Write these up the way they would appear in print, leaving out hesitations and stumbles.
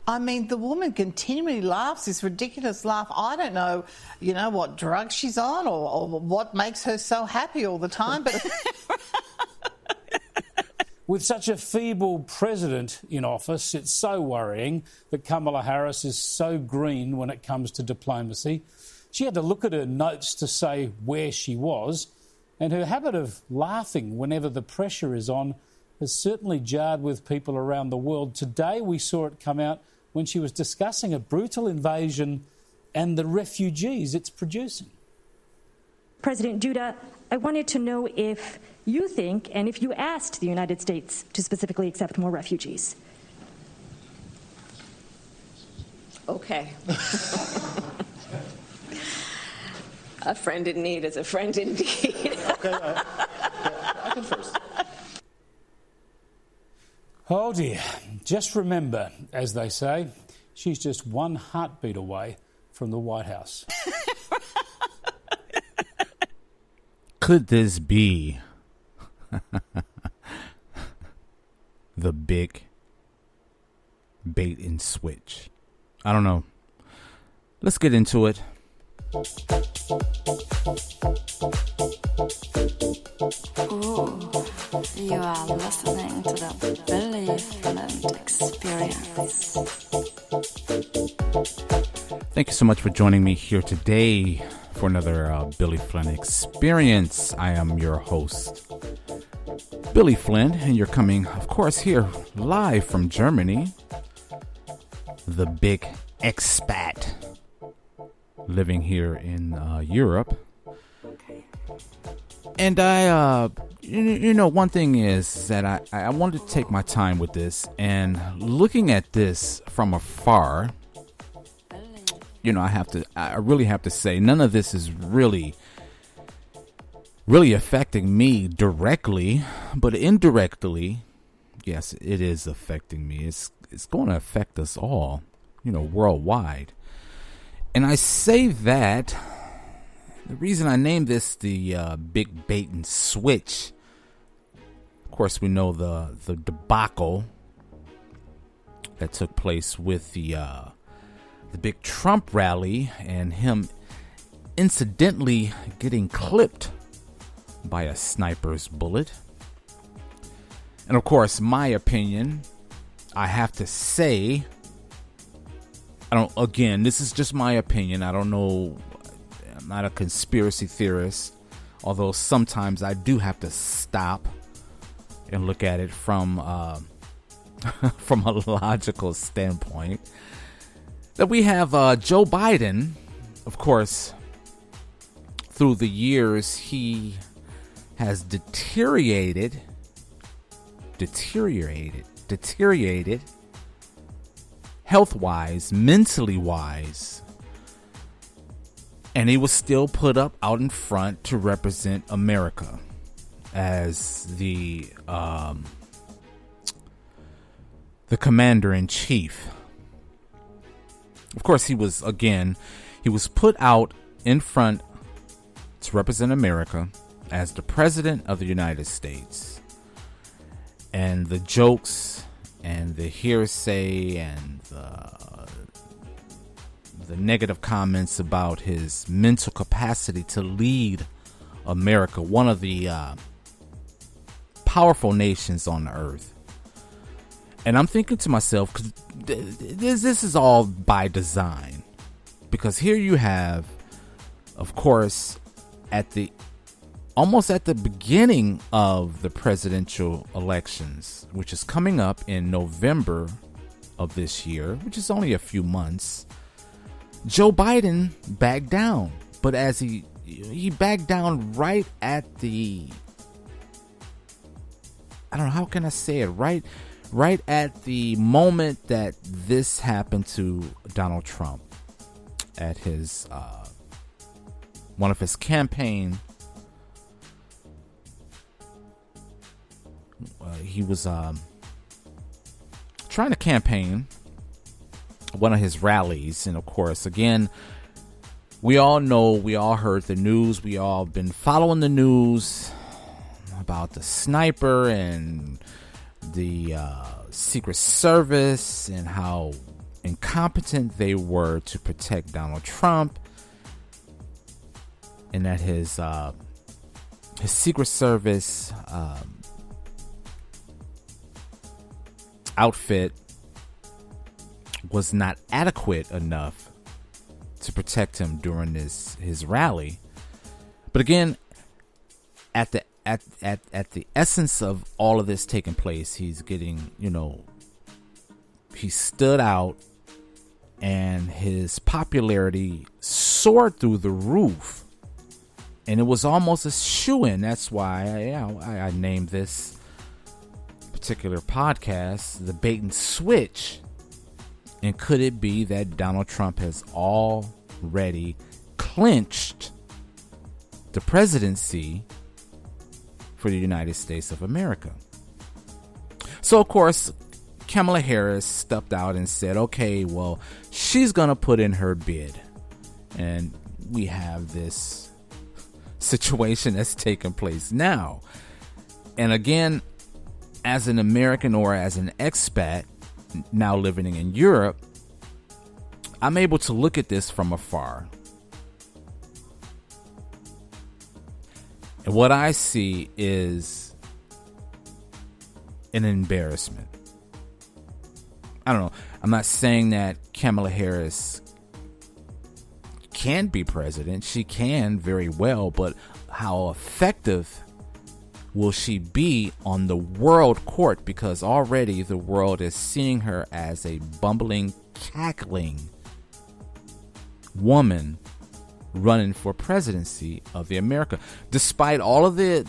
I mean, the woman continually laughs this ridiculous laugh. I don't know, what drug she's on or what makes her so happy all the time. But with such a feeble president in office, it's so worrying that Kamala Harris is so green when it comes to diplomacy. She had to look at her notes to say where she was, and her habit of laughing whenever the pressure is on has certainly jarred with people around the world. Today we saw it come out when she was discussing a brutal invasion and the refugees it's producing. President Duda, I wanted to know if you think, and if you asked the United States to specifically accept more refugees. Okay. A friend in need is a friend indeed. Okay, I can first. Oh dear, just remember, as they say, she's just one heartbeat away from the White House. Could this be the big bait and switch? I don't know. Let's get into it. Ooh, you are listening to the Billy Flint Experience. Thank you so much for joining me here today for another Billy Flint Experience. I am your host, Billy Flint, and you're coming, of course, here live from Germany, the big expat living here in Europe. And I, one thing is that I wanted to take my time with this, and looking at this from afar, I really have to say none of this is really affecting me directly, but indirectly, yes, it is affecting me. It's going to affect us all, worldwide. And I say that the reason I named this the big bait and switch, of course, we know the debacle that took place with the big Trump rally and him incidentally getting clipped by a sniper's bullet. And of course, my opinion, I have to say, this is just my opinion. I don't know. I'm not a conspiracy theorist, although sometimes I do have to stop and look at it from from a logical standpoint. That we have Joe Biden, of course, through the years, he has deteriorated health-wise, mentally-wise, and he was still put up out in front to represent America as the commander-in-chief. Of course, he was put out in front to represent America as the president of the United States. And the jokes and the hearsay and the negative comments about his mental capacity to lead America, one of the powerful nations on earth. And I'm thinking to myself, cause this is all by design, because here you have, of course, almost at the beginning of the presidential elections, which is coming up in November of this year, which is only a few months, Joe Biden backed down. But as he backed down right at the, I don't know, how can I say it, right at the moment that this happened to Donald Trump at his one of his campaign. He was trying to campaign one of his rallies, and of course, again, we all know, we all heard the news, we all been following the news about the sniper and the Secret Service and how incompetent they were to protect Donald Trump, and that his Secret Service outfit was not adequate enough to protect him during his rally. But again, at the essence of all of this taking place, he's getting, he stood out, and his popularity soared through the roof. And it was almost a shoo-in. That's why I named this particular podcast The Bait and Switch. And could it be that Donald Trump has already clinched the presidency for the United States of America? So, of course, Kamala Harris stepped out and said, okay, well, she's going to put in her bid. And we have this situation that's taking place now. And again, as an American or as an expat now living in Europe, I'm able to look at this from afar. And what I see is an embarrassment. I don't know. I'm not saying that Kamala Harris can be president. She can very well, but how effective will she be on the world court? Because already the world is seeing her as a bumbling, cackling woman running for presidency of the America, despite all of the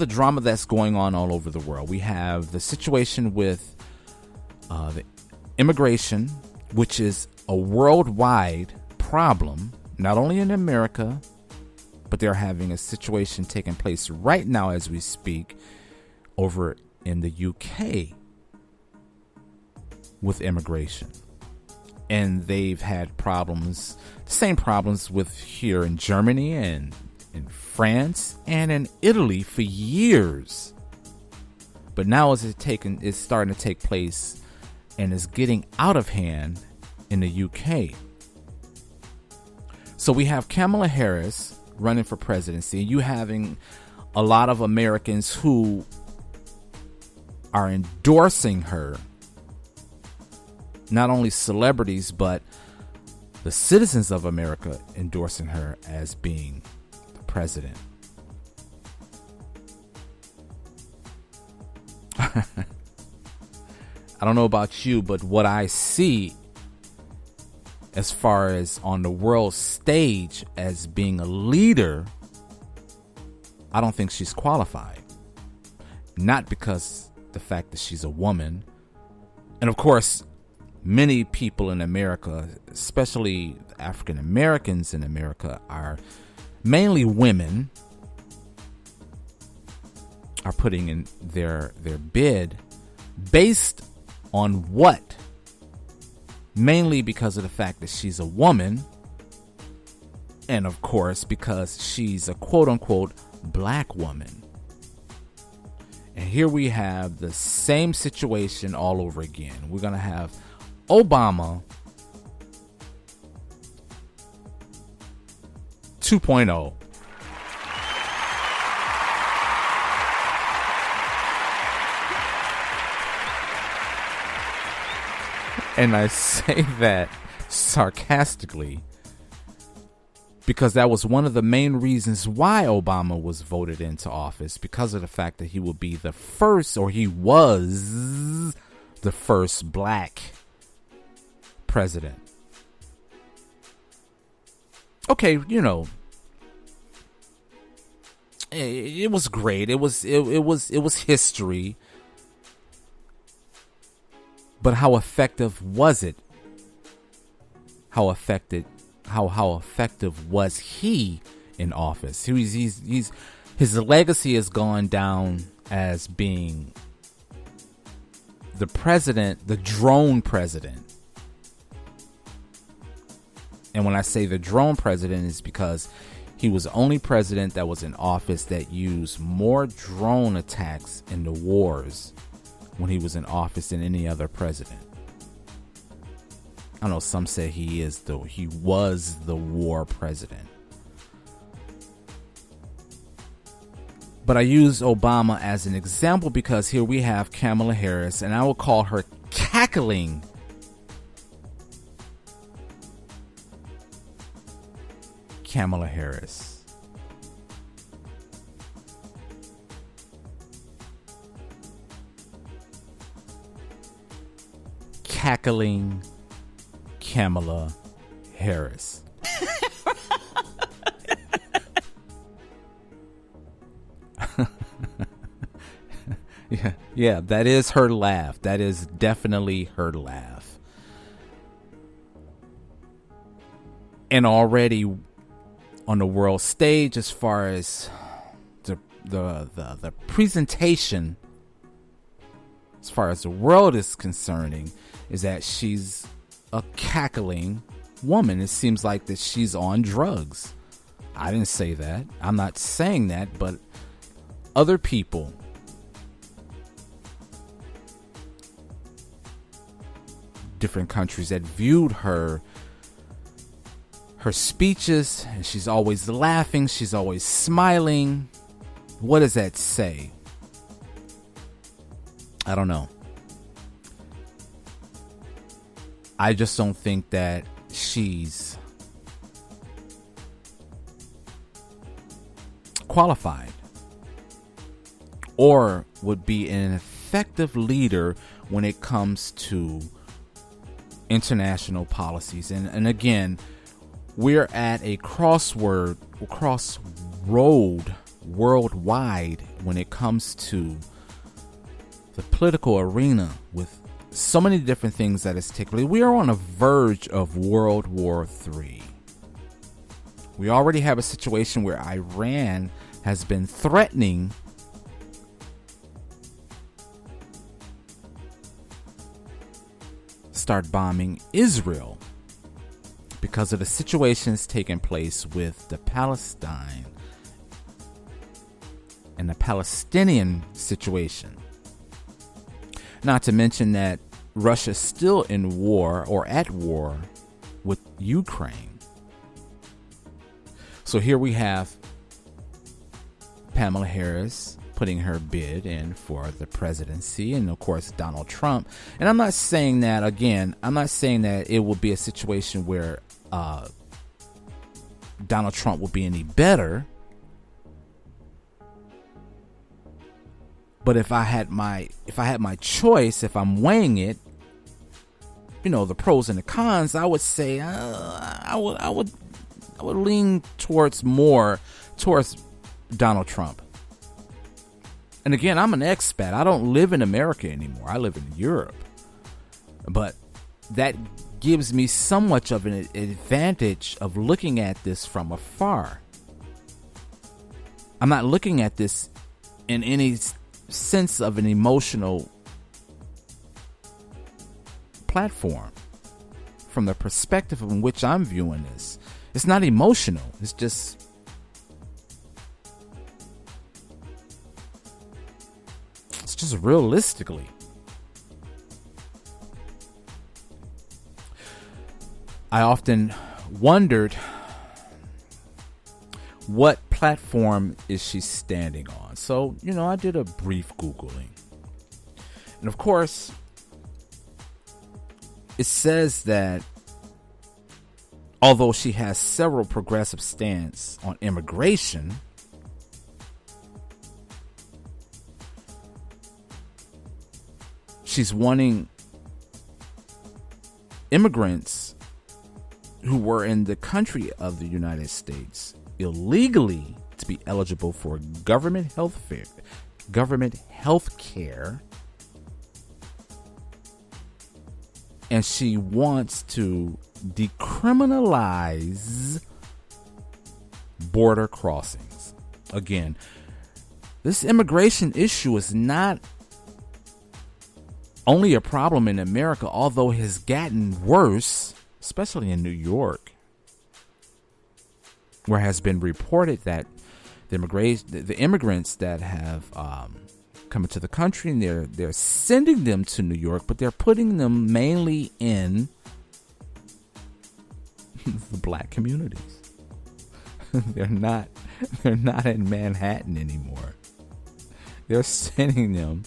drama that's going on all over the world. We have the situation with the immigration, which is a worldwide problem, not only in America, but they're having a situation taking place right now as we speak over in the UK with immigration. And they've had problems, the same problems with here in Germany and in France and in Italy for years. But now it's starting to take place and is getting out of hand in the UK. So we have Kamala Harris running for presidency. You having a lot of Americans who are endorsing her. Not only celebrities, but the citizens of America endorsing her as being the president. I don't know about you, but what I see as far as on the world stage as being a leader, I don't think she's qualified. Not because the fact that she's a woman. And of course, many people in America, especially African Americans in America, are mainly women, are putting in their bid based on what? Mainly because of the fact that she's a woman, and of course because she's a quote-unquote black woman. And here we have the same situation all over again. We're going to have Obama 2.0. And I say that sarcastically because that was one of the main reasons why Obama was voted into office, because of the fact that he would be the first, or he was the first black president. Okay, it was great. It was history. But how effective was it? How effective was he in office? His legacy has gone down as being the president, the drone president. And when I say the drone president, it's because he was the only president that was in office that used more drone attacks in the wars when he was in office than any other president. I know some say he was the war president. But I use Obama as an example because here we have Kamala Harris, and I will call her cackling Kamala Harris. Cackling Kamala Harris. Yeah, that is her laugh. That is definitely her laugh. And already on the world stage, as far as the presentation, as far as the world is concerning, is that she's a cackling woman. It seems like that she's on drugs. I didn't say that. I'm not saying that, but other people, different countries that viewed her speeches, and she's always laughing, she's always smiling. What does that say? I don't know. I just don't think that she's qualified or would be an effective leader when it comes to international policies. And again, we're at a crossroad worldwide when it comes to the political arena, with so many different things that is taking place. We are on a verge of World War III. We already have a situation where Iran has been threatening start bombing Israel because of the situations taking place with the Palestine and the Palestinian situation. Not to mention that Russia's still in war or at war with Ukraine. So here we have Kamala Harris putting her bid in for the presidency, and of course Donald Trump. And I'm not saying that, again, I'm not saying that it will be a situation where Donald Trump will be any better. But if I had my choice, if I'm weighing it, you know, the pros and the cons, I would say I would lean towards Donald Trump. And again, I'm an expat. I don't live in America anymore. I live in Europe. But that gives me so much of an advantage of looking at this from afar. I'm not looking at this in any sense of an emotional platform. From the perspective in which I'm viewing this, it's not emotional. It's just realistically. I often wondered, what platform is she standing on? So, you know, I did a brief Googling. And of course, it says that although she has several progressive stance on immigration, she's wanting immigrants who were in the country of the United States illegally to be eligible for government health care, and she wants to decriminalize border crossings. Again, this immigration issue is not only a problem in America, although it has gotten worse, especially in New York, where it has been reported that the immigrants that have coming to the country, and they're sending them to New York, but they're putting them mainly in the black communities. They're not in Manhattan anymore. They're sending them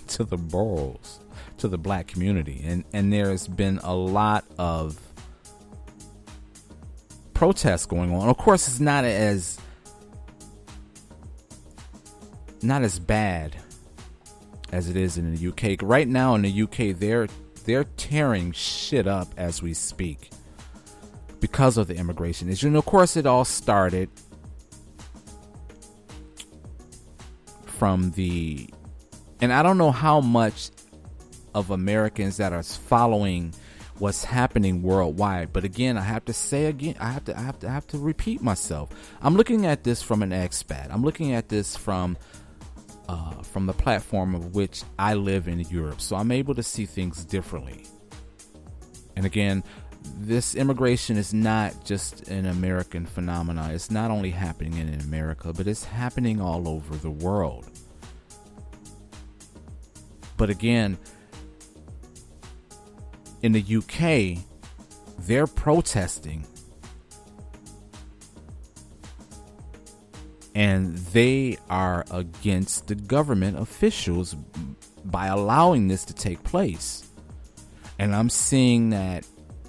to the boroughs, to the black community, and there's been a lot of protests going on. Of course, it's not as bad as it is in the UK. Right now in the UK, they're tearing shit up as we speak because of the immigration issue. And of course, it all started from and I don't know how much of Americans that are following what's happening worldwide. But again, I have to say again, I have to repeat myself. I'm looking at this from an expat. I'm looking at this from the platform of which I live in Europe. So I'm able to see things differently. And again, this immigration is not just an American phenomenon. It's not only happening in America, but it's happening all over the world. But again, in the UK, they're protesting, and they are against the government officials by allowing this to take place. And I'm seeing that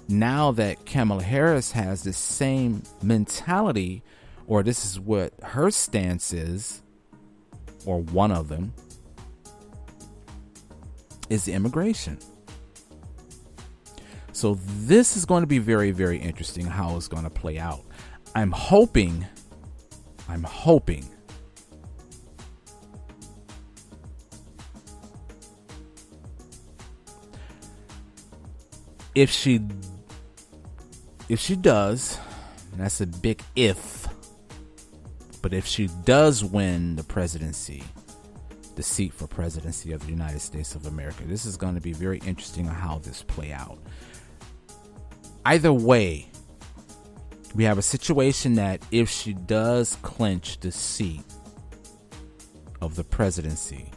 now that Kamala Harris has the same mentality, or this is what her stance is, or one of them, is immigration. So this is going to be very, very interesting how it's going to play out. I'm hoping if she does, and that's a big if, but if she does win the presidency, the seat for presidency of the United States of America, this is going to be very interesting on how this play out. Either way, we have a situation that if she does clinch the seat of the presidency,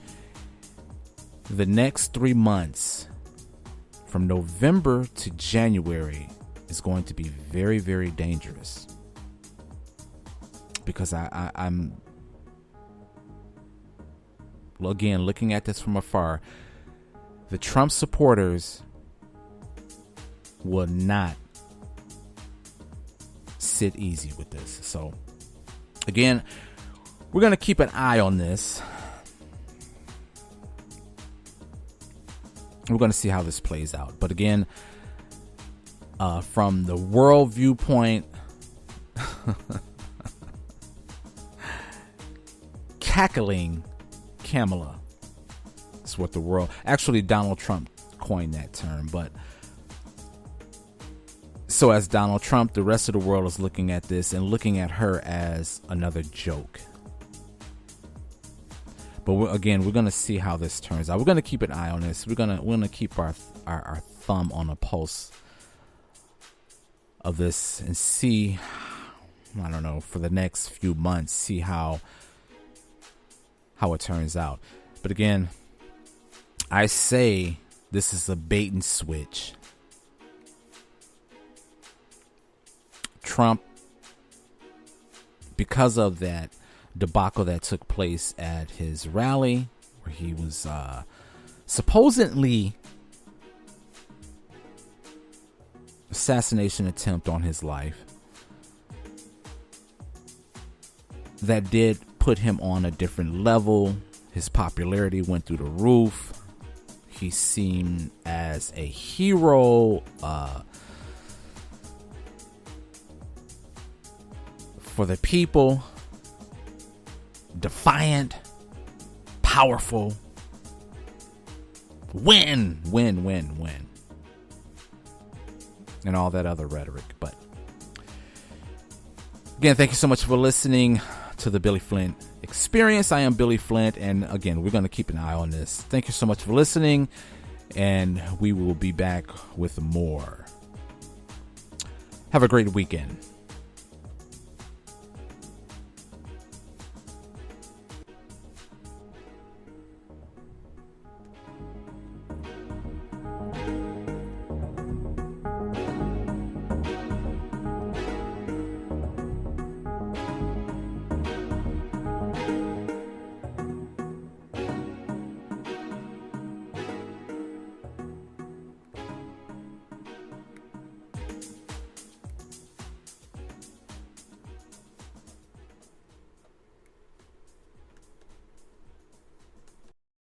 the next 3 months from November to January is going to be very, very dangerous, because I'm again looking at this from afar. The Trump supporters will not sit easy with this. So again, we're going to keep an eye on this. We're going to see how this plays out. But again, from the world viewpoint, cackling Kamala is what the world, actually Donald Trump coined that term, but so as Donald Trump, the rest of the world is looking at this and looking at her as another joke. But we're going to see how this turns out. We're going to keep an eye on this. We're going to keep our thumb on the pulse of this and see, I don't know, for the next few months, see how it turns out. But again, I say this is a bait and switch. Trump, because of that debacle that took place at his rally, where he was supposedly assassination attempt on his life, that did put him on a different level. His popularity went through the roof. He seemed as a hero for the people, defiant, powerful, win, and all that other rhetoric. But again, thank you so much for listening to the Billy Flint Experience. I am Billy Flint, and again, we're going to keep an eye on this. Thank you so much for listening, and we will be back with more. Have a great weekend.